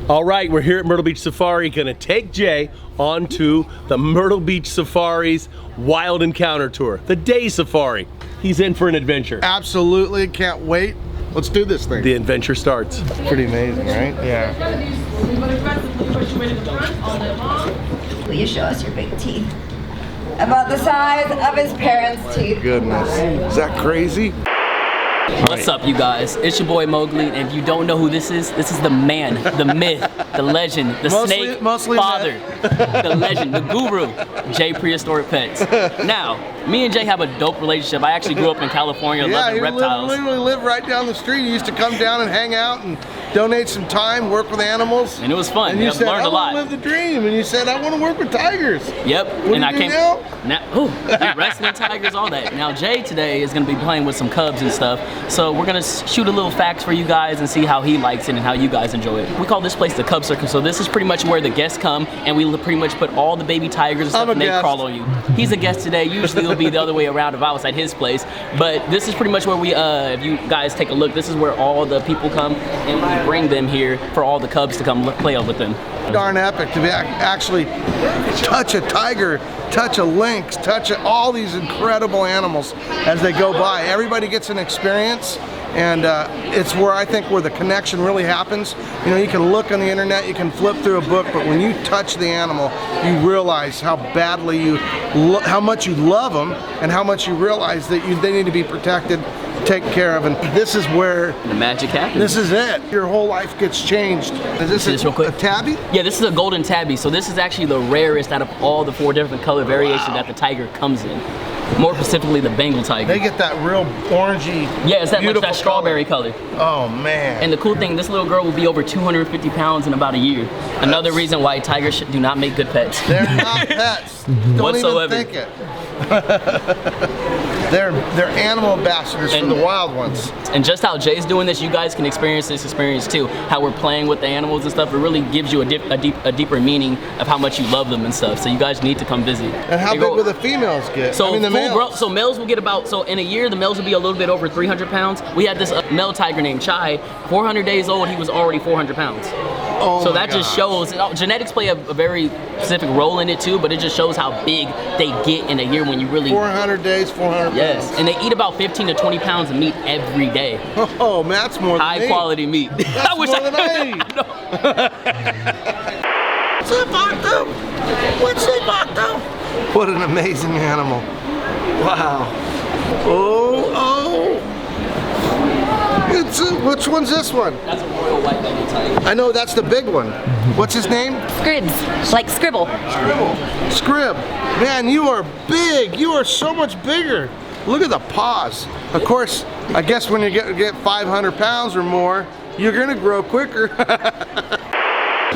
All right, we're here at Myrtle Beach Safari, gonna take Jay onto the Myrtle Beach Safari's Wild Encounter Tour, the day safari. He's in for an adventure. Absolutely, can't wait. Let's do this thing. The adventure starts. Pretty amazing, right? Yeah. Will you show us your big teeth? About the size of his parents' teeth. Goodness, is that crazy? What's up, you guys? It's your boy Mowgli, and if you don't know who this is the man, the myth, the legend, the snake father, the legend, the guru, Jay Prehistoric Pets. Now, me and Jay have a dope relationship. I actually grew up in California, loving reptiles. Yeah, he literally lived right down the street. He used to come down and hang out and donate some time, work with animals. And it was fun. And you said, learned a lot. I want to live the dream. And you said, I want to work with tigers. Yep. What and do you do now? Wrestling tigers, all that. Now, Jay today is going to be playing with some cubs and stuff. So we're going to shoot a little facts for you guys and see how he likes it and how you guys enjoy it. We call this place the Cub Circus. So this is pretty much where the guests come, and we pretty much put all the baby tigers and stuff, and they crawl on you. He's a guest today. Usually it'll be the other way around if I was at his place. But this is pretty much where we, if you guys take a look, this is where all the people come, and we bring them here for all the cubs to come play with them. Darn epic to be actually touch a tiger, touch a lynx, touch all these incredible animals as they go by. Everybody gets an experience, and it's where I think where the connection really happens. You know, you can look on the internet, you can flip through a book, but when you touch the animal, you realize how badly how much you love them, and how much you realize that they need to be protected, taken care of, and this is where the magic happens. This is it. Your whole life gets changed. Is this real quick. A tabby? Yeah, this is a golden tabby. So this is actually the rarest out of all the 4 different color variations that the tiger comes in. More specifically, the Bengal tiger. They get that real orangey, yeah, it's that strawberry color. Oh man! And the cool thing, this little girl will be over 250 pounds in about a year. Another reason why tigers do not make good pets. They're not pets. Don't whatsoever. even think it. They're animal ambassadors for the wild ones. And just how Jay's doing this, you guys can experience this experience too. How we're playing with the animals and stuff. It really gives you a deeper meaning of how much you love them and stuff. So you guys need to come visit. And how big will the females get? So I mean, the males. So males will get about, so in a year, the males will be a little bit over 300 pounds. We had this male tiger named Chai, 400 days old, he was already 400 pounds. Oh so that just shows, genetics play a very specific role in it too, but it just shows how big they get in a year when you really... 400 days, 400 pounds. Yes, and they eat about 15 to 20 pounds of meat every day. Oh, man, that's more than high quality meat. That's more than I eat. What's up, Octo? What's up, Octo? What an amazing animal. Wow. Oh. Which one's this one? That's a royal white Bengal tiger. I know that's the big one. What's his name? Scribs, like scribble. Scrib. Man, you are big. You are so much bigger. Look at the paws. Of course, I guess when you get 500 pounds or more, you're gonna grow quicker.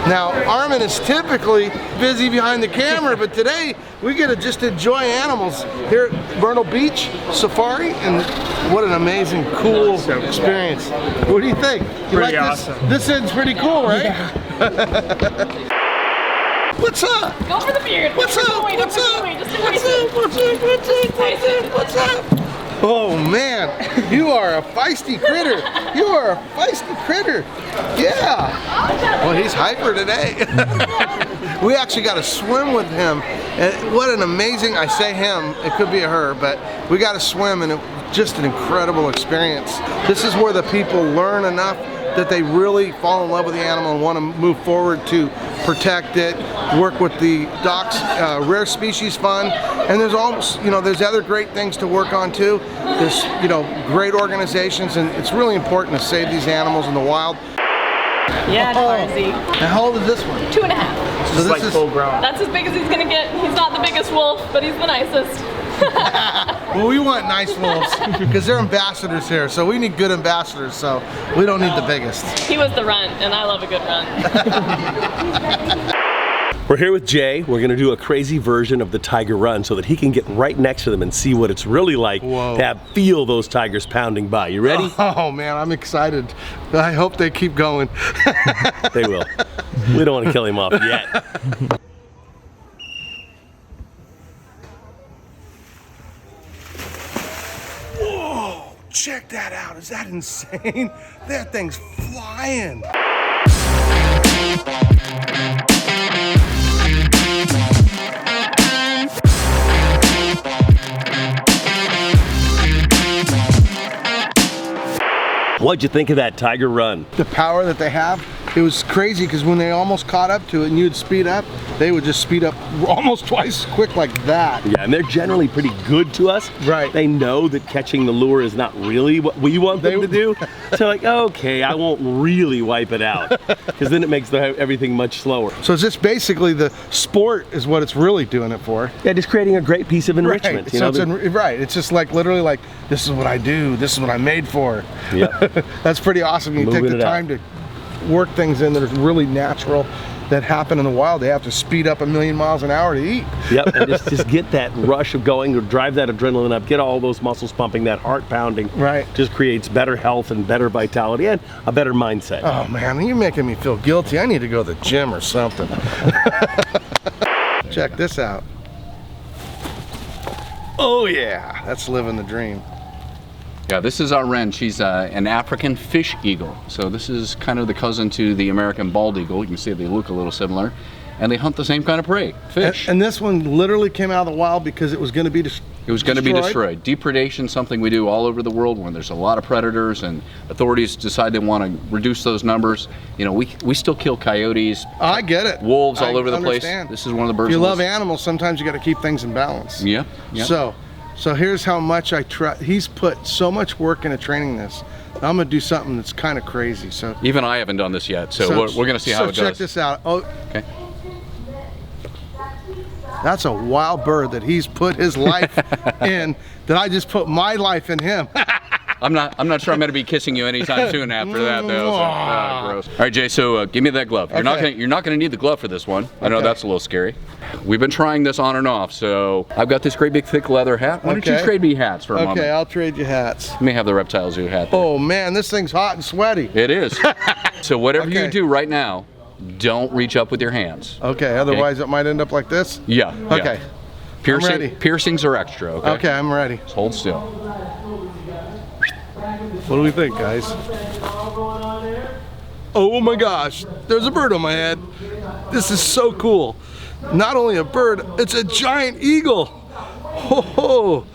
Now, Armin is typically busy behind the camera, but today we get to just enjoy animals here at Myrtle Beach Safari, and what an amazing, cool experience. What do you think? You pretty like awesome. This end's pretty cool, right? Yeah. What's up? Go for the beard. What's up? What's up? What's up? Oh man, you are a feisty critter. You are a feisty critter. Yeah. Well, he's hyper today. We actually got to swim with him. And what an amazing, I say him, it could be a her, but we got to swim, and just an incredible experience. This is where the people learn enough that they really fall in love with the animal and want to move forward to protect it, work with the DOC's Rare Species Fund, and there's almost, there's other great things to work on too. There's, great organizations, and it's really important to save these animals in the wild. Yeah, Tarzy. Now, how old is this one? 2.5. So this like is full grown. That's as big as he's gonna get. He's not the biggest wolf, but he's the nicest. Well, we want nice wolves because they're ambassadors here, so we need good ambassadors, so we don't need the biggest. He was the runt, and I love a good runt. We're here with Jay. We're gonna do a crazy version of the tiger run so that he can get right next to them and see what it's really like to feel those tigers pounding by. You ready? Oh man, I'm excited. I hope they keep going. They will. We don't want to kill him off yet. Whoa, check that out. Is that insane? That thing's flying. What'd you think of that tiger run? The power that they have, it was crazy because when they almost caught up to it and you'd speed up, they would just speed up almost twice as quick like that. Yeah, and they're generally pretty good to us. Right. They know that catching the lure is not really what we want them to do. So like, okay, I won't really wipe it out, because then it makes everything much slower. So it's just basically the sport is what it's really doing it for. Yeah, just creating a great piece of enrichment. Right. You So know, it's right. It's just like literally like, this is what I do. This is what I'm made for. Yep. That's pretty awesome. You take Moving the it out. time to work things in that are really natural, that happen in the wild. They have to speed up 1,000,000 miles an hour to eat. Yep, and just get that rush of going, or drive that adrenaline up, get all those muscles pumping, that heart pounding. Right. Just creates better health and better vitality and a better mindset. Oh man, you're making me feel guilty. I need to go to the gym or something. Check this out. Oh yeah, that's living the dream. Yeah, this is our wren. She's an African fish eagle. So this is kind of the cousin to the American bald eagle. You can see they look a little similar. And they hunt the same kind of prey, fish. And this one literally came out of the wild because it was going to be destroyed. It was going to be destroyed. Depredation, something we do all over the world when there's a lot of predators and authorities decide they want to reduce those numbers. You know, we still kill coyotes. I get it. Wolves all I over the understand. place. This is one of the birds. If you on love this. animals, sometimes you got to keep things in balance. Yeah. Yeah. So here's how much I try. He's put so much work into training this. I'm gonna do something that's kind of crazy. So even I haven't done this yet. So we're going to see how it So check goes. this out. Oh, Okay. that's a wild bird that he's put his life in. That I just put my life in him. I'm not sure I'm going to be kissing you anytime soon after that, though. So, gross. All right, Jay. So give me that glove. You're not going to need the glove for this one. I know Okay. that's a little scary. We've been trying this on and off. So I've got this great big thick leather hat. Why don't you Okay. trade me hats for a moment? Okay, I'll trade you hats. Let me have the reptile zoo hat. There. Oh man, this thing's hot and sweaty. It is. So whatever Okay. you do right now, don't reach up with your hands. Okay, otherwise it might end up like this. Yeah. Okay. ready. Piercings are extra. Okay. Okay, I'm ready. Just hold still. What do we think, guys? Oh my gosh, there's a bird on my head. This is so cool. Not only a bird, it's a giant eagle. Ho ho.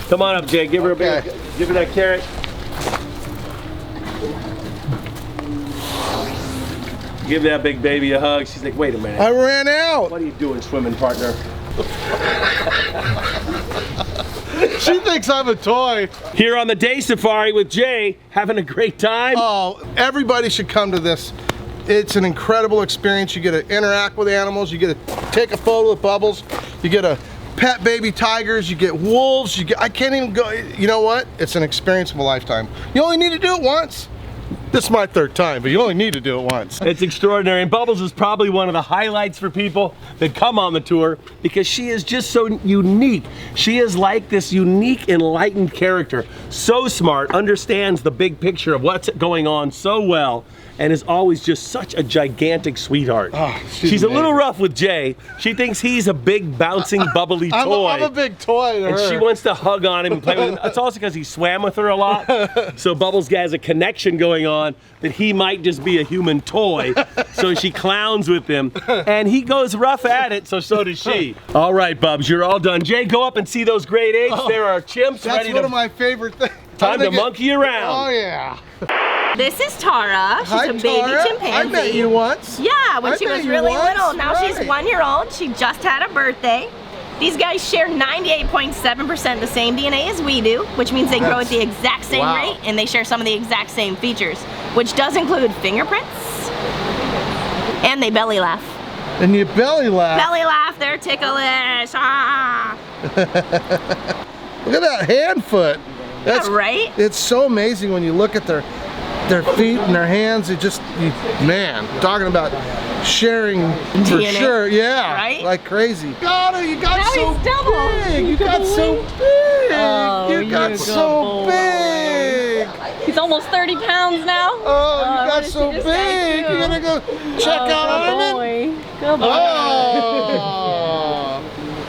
Come on up, Jay. Give her a big, give her that carrot. Give that big baby a hug. She's like, wait a minute. I ran out. What are you doing, swimming partner? She thinks I'm a toy. Here on the day safari with Jay, having a great time. Oh, everybody should come to this. It's an incredible experience. You get to interact with animals. You get to take a photo with Bubbles. You get to pet baby tigers. You get wolves. I can't even go. You know what? It's an experience of a lifetime. You only need to do it once. This is my third time, but you only need to do it once. It's extraordinary, and Bubbles is probably one of the highlights for people that come on the tour because she is just so unique. She is like this unique, enlightened character. So smart, understands the big picture of what's going on so well, and is always just such a gigantic sweetheart. Oh, she's a little rough with Jay. She thinks he's a big, bouncing, bubbly toy. I'm a big toy to And her. she wants to hug on him and play with him. It's also because he swam with her a lot. So Bubbles has a connection going on that he might just be a human toy. So she clowns with him. And he goes rough at it, so does she. All right, Bubs, you're all done. Jay, go up and see those great apes. There are chimps That's ready one to... of my favorite things. Time to monkey around. Oh yeah. This is Tara. She's Hi, a baby Tara. chimpanzee. I met you once. Yeah, when I she met was you really once, little. Now she's right. 1 year old. She just had a birthday. These guys share 98.7% the same DNA as we do, which means they grow at the exact same Wow. rate, and they share some of the exact same features, which does include fingerprints, and they belly laugh. And you belly laugh. Belly laugh, they're ticklish. Ah. Look at that hand foot. That's Yeah, right? It's so amazing when you look at their feet and their hands. It just, man, talking about sharing for DNA, sure. Yeah, right? like crazy. You got Now so he's double. big. You got so big. Oh, you got you so good big. He's almost 30 pounds now. Oh, you I got wanna see so this guy big. too. You're gonna go check out Good Armin? boy. Good boy. Oh.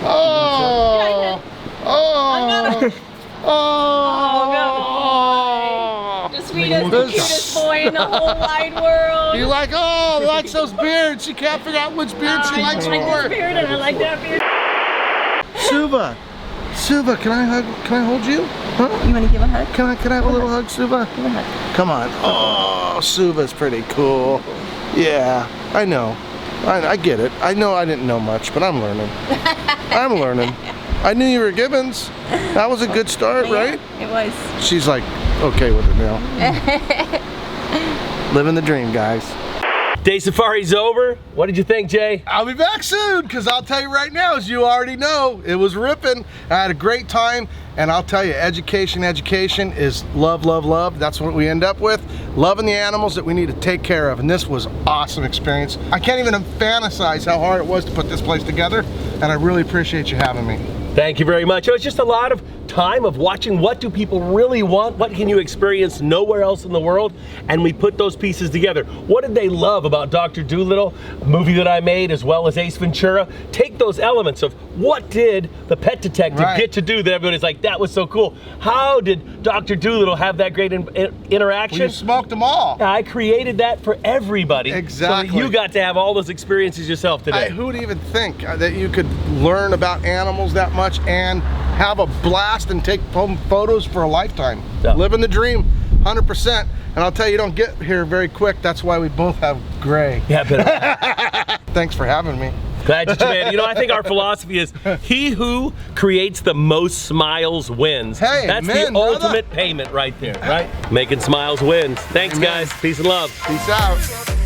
Oh. Oh. Oh. The sweetest, the cutest boy in the whole wide world. You like, oh, likes those beards. She can't figure out which beard she likes I like more. this beard and I like that beard. Suva, can I hold you? Huh? You want to give a hug? Can I have a little hug, Suba? Give a hug. Come on. Oh, Suba's pretty cool. Yeah, I know. I get it. I know I didn't know much, but I'm learning. I'm learning. I knew you were Gibbons. That was a good start, right? It was. She's like, okay with it now. Living the dream, guys. Day safari's over. What did you think, Jay? I'll be back soon, because I'll tell you right now, as you already know, it was ripping. I had a great time, and I'll tell you, education is love, love, love. That's what we end up with. Loving the animals that we need to take care of, and this was an awesome experience. I can't even fantasize how hard it was to put this place together, and I really appreciate you having me. Thank you very much. It was just a lot of time of watching what do people really want, what can you experience nowhere else in the world, and we put those pieces together. What did they love about Dr. Dolittle, a movie that I made, as well as Ace Ventura? Take those elements of what did the pet detective get to do that everybody's like, that was so cool. How did Dr. Dolittle have that great interaction? Well, you smoked them all. I created that for everybody. Exactly. So that you got to have all those experiences yourself today. Who would even think that you could learn about animals that much and have a blast and take home photos for a lifetime? Yeah. Living the dream, 100%. And I'll tell you, you don't get here very quick. That's why we both have gray. Yeah, but Thanks for having me. glad you made it. You know, I think our philosophy is he who creates the most smiles wins. Hey, that's man, the brother. ultimate payment right there, right? Making smiles wins. Thanks, Amen. guys. Peace and love. Peace out.